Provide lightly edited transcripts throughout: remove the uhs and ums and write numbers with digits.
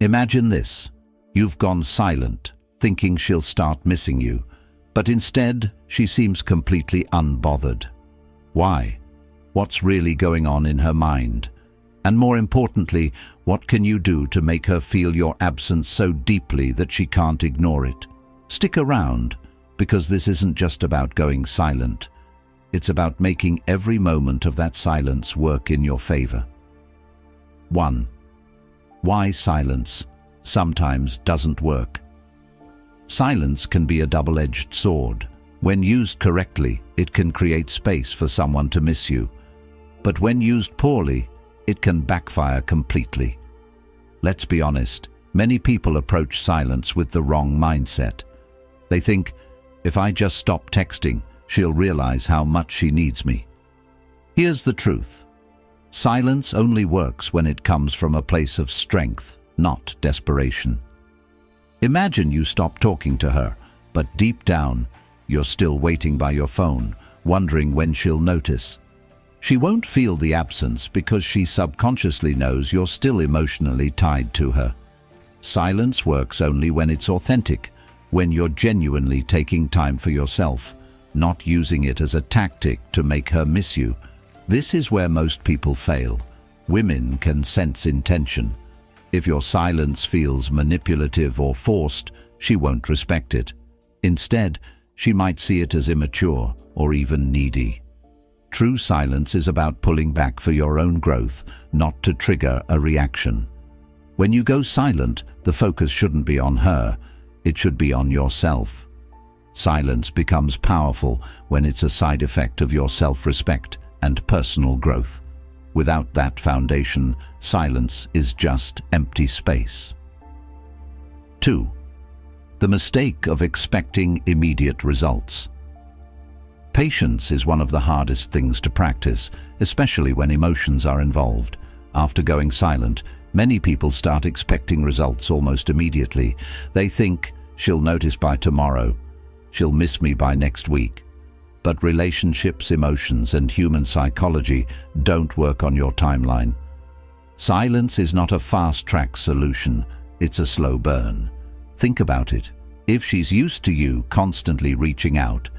Imagine this. You've gone silent, thinking she'll start missing you, but instead she seems completely unbothered. Why? What's really going on in her mind? And more importantly, what can you do to make her feel your absence so deeply that she can't ignore it? Stick around, because this isn't just about going silent. It's about making every moment of that silence work in your favor. 1. Why silence sometimes doesn't work. Silence can be a double-edged sword. When used correctly, it can create space for someone to miss you. But when used poorly, it can backfire completely. Let's be honest, many people approach silence with the wrong mindset. They think, if I just stop texting, she'll realize how much she needs me. Here's the truth. Silence only works when it comes from a place of strength, not desperation. Imagine you stop talking to her, but deep down, you're still waiting by your phone, wondering when she'll notice. She won't feel the absence because she subconsciously knows you're still emotionally tied to her. Silence works only when it's authentic, when you're genuinely taking time for yourself, not using it as a tactic to make her miss you. This is where most people fail. Women can sense intention. If your silence feels manipulative or forced, she won't respect it. Instead, she might see it as immature or even needy. True silence is about pulling back for your own growth, not to trigger a reaction. When you go silent, the focus shouldn't be on her, it should be on yourself. Silence becomes powerful when it's a side effect of your self-respect and personal growth. Without that foundation, silence is just empty space. 2. The mistake of expecting immediate results. Patience is one of the hardest things to practice, especially when emotions are involved. After going silent, many people start expecting results almost immediately. They think, she'll notice by tomorrow, she'll miss me by next week. But relationships, emotions, and human psychology don't work on your timeline. Silence is not a fast-track solution, it's a slow burn. Think about it. If she's used to you constantly reaching out,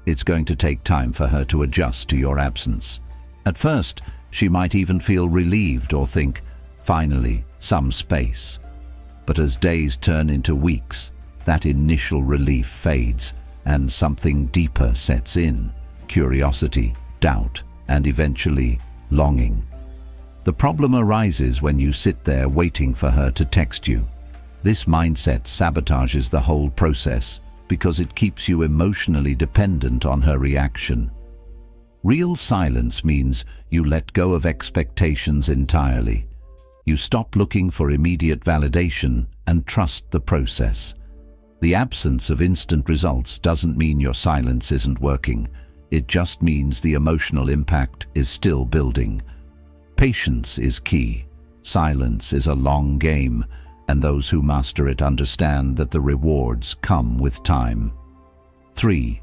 it's going to take time for her to adjust to your absence. At first, she might even feel relieved or think, finally, some space. But as days turn into weeks, that initial relief fades and something deeper sets in: curiosity, doubt, and eventually longing. The problem arises when you sit there waiting for her to text you. This mindset sabotages the whole process because it keeps you emotionally dependent on her reaction. Real silence means you let go of expectations entirely. You stop looking for immediate validation and trust the process. The absence of instant results doesn't mean your silence isn't working. It just means the emotional impact is still building. Patience is key. Silence is a long game, and those who master it understand that the rewards come with time. 3.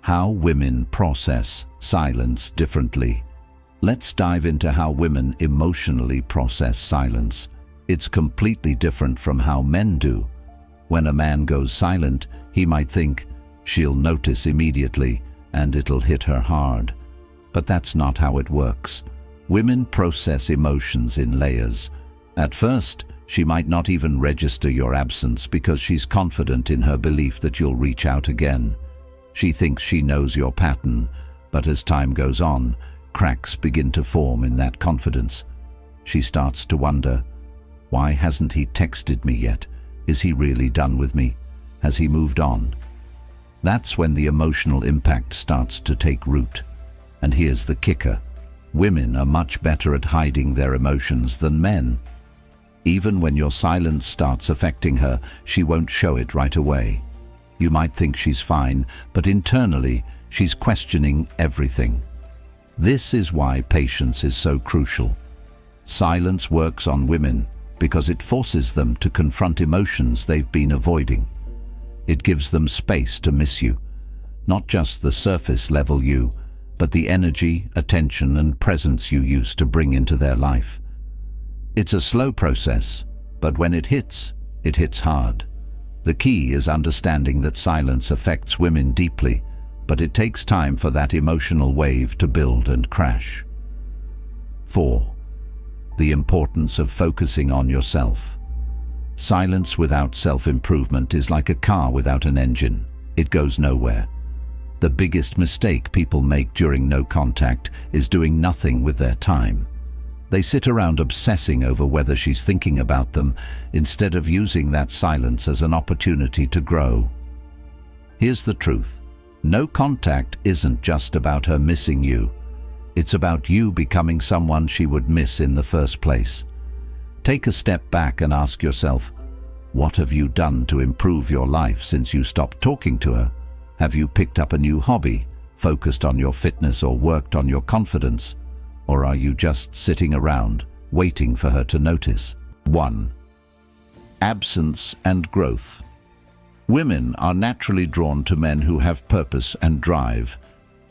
How women process silence differently. Let's dive into how women emotionally process silence. It's completely different from how men do. When a man goes silent, he might think, she'll notice immediately and it'll hit her hard. But that's not how it works. Women process emotions in layers. At first, she might not even register your absence because she's confident in her belief that you'll reach out again. She thinks she knows your pattern, but as time goes on, cracks begin to form in that confidence. She starts to wonder, why hasn't he texted me yet? Is he really done with me? Has he moved on? That's when the emotional impact starts to take root. And here's the kicker. Women are much better at hiding their emotions than men. Even when your silence starts affecting her, she won't show it right away. You might think she's fine, but internally, she's questioning everything. This is why patience is so crucial. Silence works on women because it forces them to confront emotions they've been avoiding. It gives them space to miss you, not just the surface level you, but the energy, attention, and presence you used to bring into their life. It's a slow process, But when it hits hard. The key is understanding that silence affects women deeply, but it takes time for that emotional wave to build and crash. 4. The importance of focusing on yourself. Silence without self-improvement is like a car without an engine. It goes nowhere. The biggest mistake people make during no contact is doing nothing with their time. They sit around obsessing over whether she's thinking about them instead of using that silence as an opportunity to grow. Here's the truth. No contact isn't just about her missing you. It's about you becoming someone she would miss in the first place. Take a step back and ask yourself, what have you done to improve your life since you stopped talking to her? Have you picked up a new hobby, focused on your fitness, or worked on your confidence? Or are you just sitting around, waiting for her to notice? 1. Absence and growth. Women are naturally drawn to men who have purpose and drive.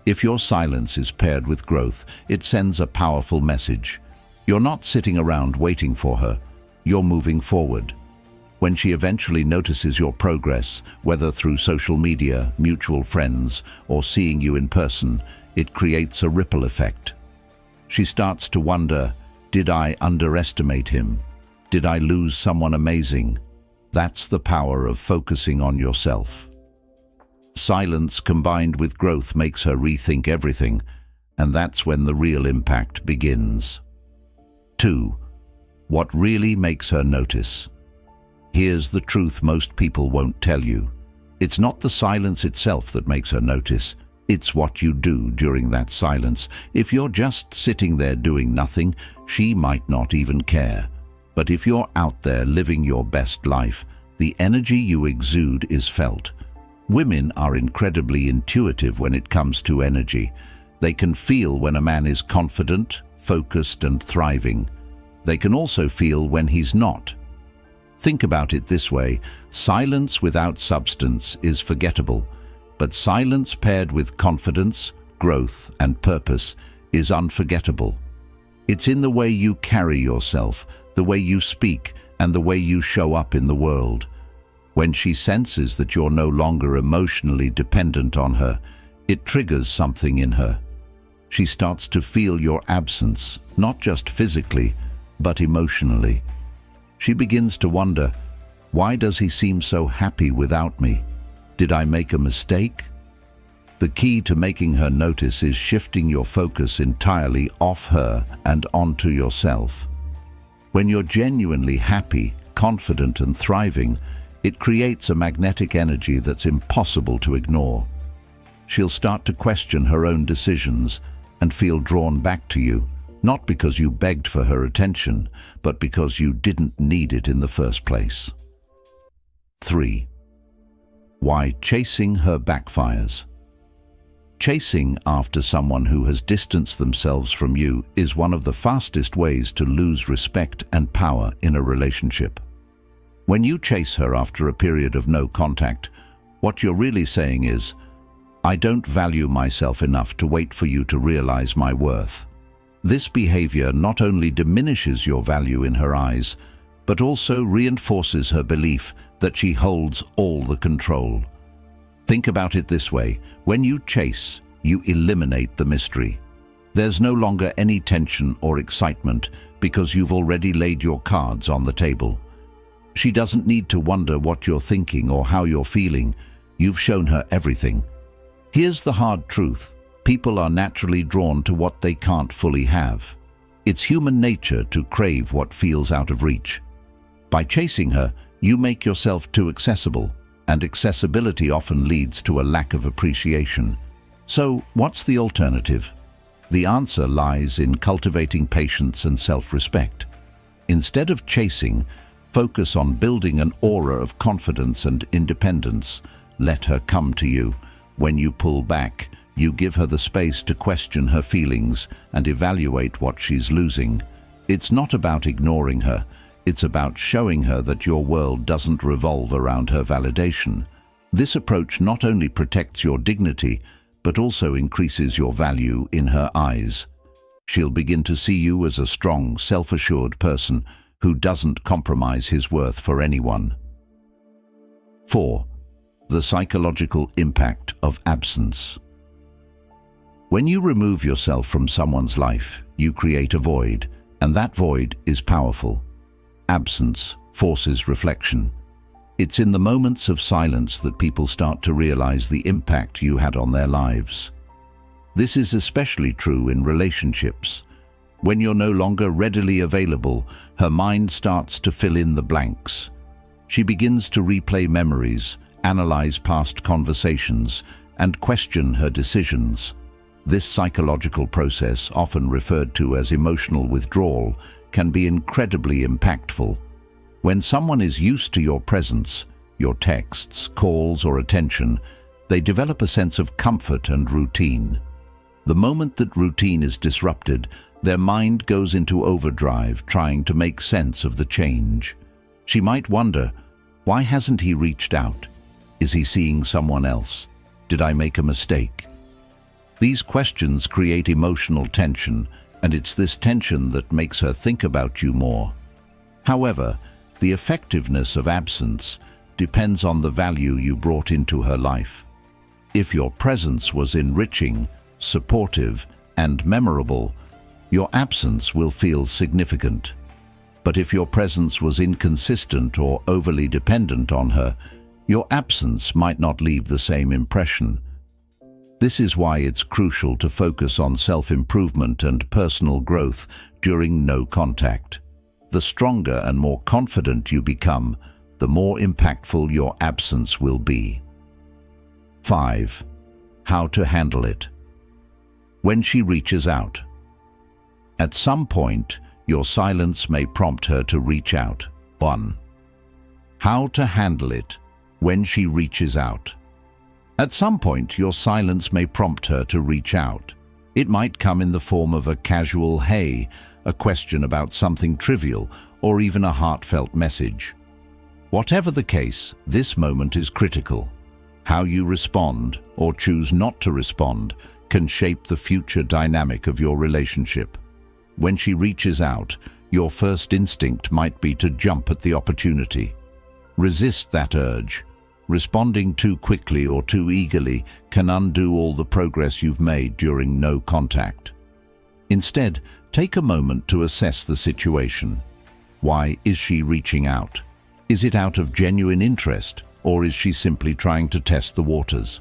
If your silence is paired with growth, it sends a powerful message. You're not sitting around waiting for her, you're moving forward. When she eventually notices your progress, whether through social media, mutual friends, or seeing you in person, it creates a ripple effect. She starts to wonder, did I underestimate him? Did I lose someone amazing? That's the power of focusing on yourself. Silence combined with growth makes her rethink everything, and that's when the real impact begins. 2. What really makes her notice? Here's the truth most people won't tell you. It's not the silence itself that makes her notice. It's what you do during that silence. If you're just sitting there doing nothing, she might not even care. But if you're out there living your best life, the energy you exude is felt. Women are incredibly intuitive when it comes to energy. They can feel when a man is confident, focused, and thriving. They can also feel when he's not. Think about it this way: silence without substance is forgettable. But silence paired with confidence, growth, and purpose is unforgettable. It's in the way you carry yourself, the way you speak, and the way you show up in the world. When she senses that you're no longer emotionally dependent on her, it triggers something in her. She starts to feel your absence, not just physically, but emotionally. She begins to wonder, why does he seem so happy without me? Did I make a mistake? The key to making her notice is shifting your focus entirely off her and onto yourself. When you're genuinely happy, confident, and thriving, it creates a magnetic energy that's impossible to ignore. She'll start to question her own decisions and feel drawn back to you, not because you begged for her attention, but because you didn't need it in the first place. 3. Why chasing her backfires. Chasing after someone who has distanced themselves from you is one of the fastest ways to lose respect and power in a relationship. When you chase her after a period of no contact, what you're really saying is, I don't value myself enough to wait for you to realize my worth. This behavior not only diminishes your value in her eyes, but also reinforces her belief that she holds all the control. Think about it this way: when you chase, you eliminate the mystery. There's no longer any tension or excitement because you've already laid your cards on the table. She doesn't need to wonder what you're thinking or how you're feeling. You've shown her everything. Here's the hard truth: people are naturally drawn to what they can't fully have. It's human nature to crave what feels out of reach. By chasing her, you make yourself too accessible, and accessibility often leads to a lack of appreciation. So, what's the alternative? The answer lies in cultivating patience and self-respect. Instead of chasing, focus on building an aura of confidence and independence. Let her come to you. When you pull back, you give her the space to question her feelings and evaluate what she's losing. It's not about ignoring her. It's about showing her that your world doesn't revolve around her validation. This approach not only protects your dignity, but also increases your value in her eyes. She'll begin to see you as a strong, self-assured person who doesn't compromise his worth for anyone. 4. The psychological impact of absence. When you remove yourself from someone's life, you create a void, and that void is powerful. Absence forces reflection. It's in the moments of silence that people start to realize the impact you had on their lives. This is especially true in relationships. When you're no longer readily available, her mind starts to fill in the blanks. She begins to replay memories, analyze past conversations, and question her decisions. This psychological process, often referred to as emotional withdrawal, can be incredibly impactful. When someone is used to your presence, your texts, calls, or attention, they develop a sense of comfort and routine. The moment that routine is disrupted, their mind goes into overdrive, trying to make sense of the change. She might wonder, why hasn't he reached out? Is he seeing someone else? Did I make a mistake? These questions create emotional tension, and it's this tension that makes her think about you more. However, the effectiveness of absence depends on the value you brought into her life. If your presence was enriching, supportive, and memorable, your absence will feel significant. But if your presence was inconsistent or overly dependent on her, your absence might not leave the same impression. This is why it's crucial to focus on self-improvement and personal growth during no contact. The stronger and more confident you become, the more impactful your absence will be. 5. How to handle it. When she reaches out. At some point, your silence may prompt her to reach out. 1. How to handle it when she reaches out. At some point, your silence may prompt her to reach out. It might come in the form of a casual "hey," a question about something trivial, or even a heartfelt message. Whatever the case, this moment is critical. How you respond, or choose not to respond, can shape the future dynamic of your relationship. When she reaches out, your first instinct might be to jump at the opportunity. Resist that urge. Responding too quickly or too eagerly can undo all the progress you've made during no contact. Instead, take a moment to assess the situation. Why is she reaching out? Is it out of genuine interest, or is she simply trying to test the waters?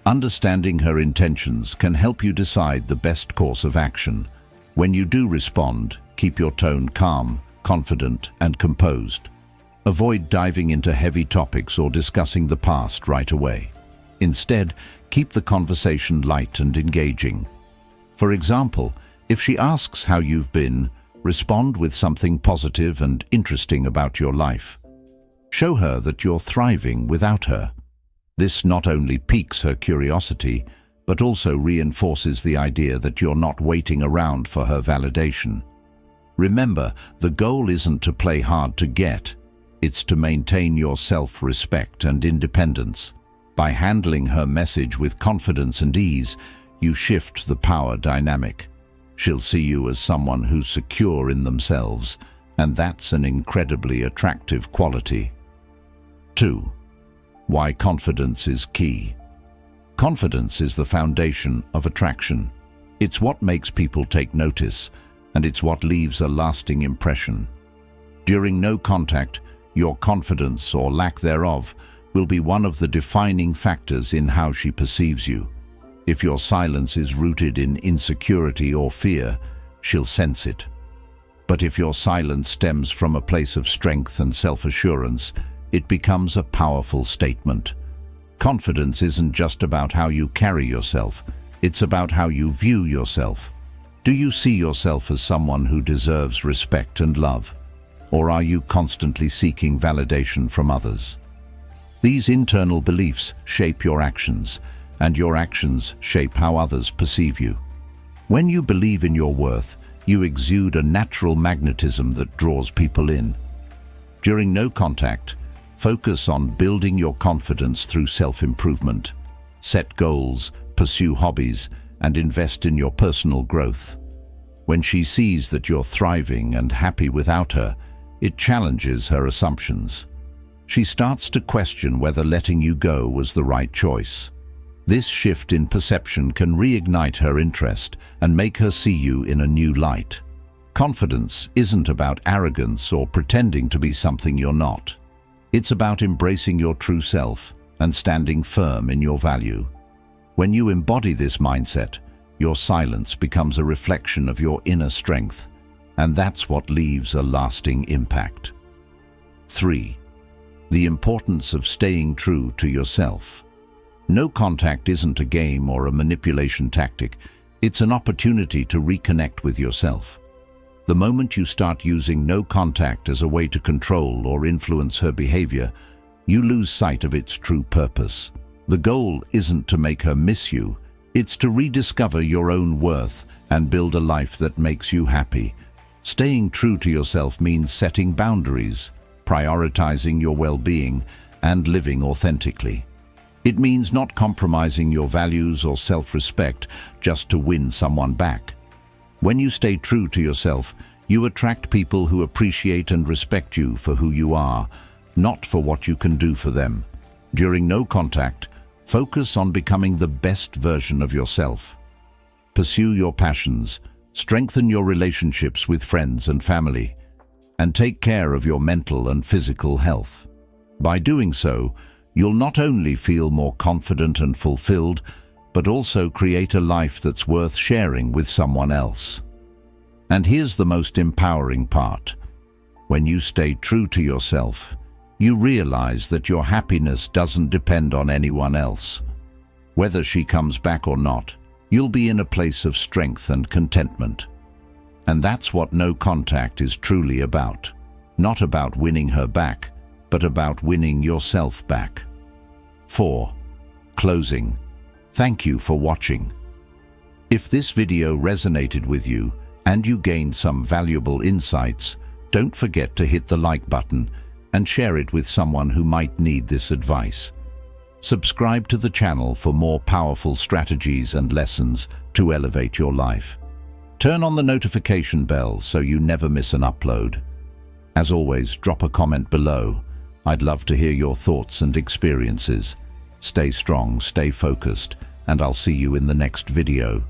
Understanding her intentions can help you decide the best course of action. When you do respond, keep your tone calm, confident, and composed. Avoid diving into heavy topics or discussing the past right away. Instead, keep the conversation light and engaging. For example, if she asks how you've been, respond with something positive and interesting about your life. Show her that you're thriving without her. This not only piques her curiosity, but also reinforces the idea that you're not waiting around for her validation. Remember, the goal isn't to play hard to get. It's to maintain your self-respect and independence. By handling her message with confidence and ease, you shift the power dynamic. She'll see you as someone who's secure in themselves, and that's an incredibly attractive quality. 2. Why confidence is key. Confidence is the foundation of attraction. It's what makes people take notice, and it's what leaves a lasting impression. During no contact, your confidence, or lack thereof, will be one of the defining factors in how she perceives you. If your silence is rooted in insecurity or fear, she'll sense it. But if your silence stems from a place of strength and self-assurance, it becomes a powerful statement. Confidence isn't just about how you carry yourself, it's about how you view yourself. Do you see yourself as someone who deserves respect and love? Or are you constantly seeking validation from others? These internal beliefs shape your actions, and your actions shape how others perceive you. When you believe in your worth, you exude a natural magnetism that draws people in. During no contact, focus on building your confidence through self-improvement. Set goals, pursue hobbies, and invest in your personal growth. When she sees that you're thriving and happy without her, It challenges her assumptions. She starts to question whether letting you go was the right choice. This shift in perception can reignite her interest and make her see you in a new light. Confidence isn't about arrogance or pretending to be something you're not. It's about embracing your true self and standing firm in your value. When you embody this mindset, your silence becomes a reflection of your inner strength, and that's what leaves a lasting impact. 3. The importance of staying true to yourself. No contact isn't a game or a manipulation tactic. It's an opportunity to reconnect with yourself. The moment you start using no contact as a way to control or influence her behavior, you lose sight of its true purpose. The goal isn't to make her miss you, it's to rediscover your own worth and build a life that makes you happy. Staying true to yourself means setting boundaries, prioritizing your well-being, and living authentically. It means not compromising your values or self-respect just to win someone back. When you stay true to yourself, you attract people who appreciate and respect you for who you are, not for what you can do for them. During no contact, focus on becoming the best version of yourself. Pursue your passions, strengthen your relationships with friends and family, and take care of your mental and physical health. By doing so, you'll not only feel more confident and fulfilled, but also create a life that's worth sharing with someone else. And here's the most empowering part. When you stay true to yourself, you realize that your happiness doesn't depend on anyone else. Whether she comes back or not, you'll be in a place of strength and contentment. And that's what no contact is truly about. Not about winning her back, but about winning yourself back. 4. Closing. Thank you for watching. If this video resonated with you and you gained some valuable insights, don't forget to hit the like button and share it with someone who might need this advice. Subscribe to the channel for more powerful strategies and lessons to elevate your life. Turn on the notification bell so you never miss an upload. As always, drop a comment below. I'd love to hear your thoughts and experiences. Stay strong, stay focused, and I'll see you in the next video.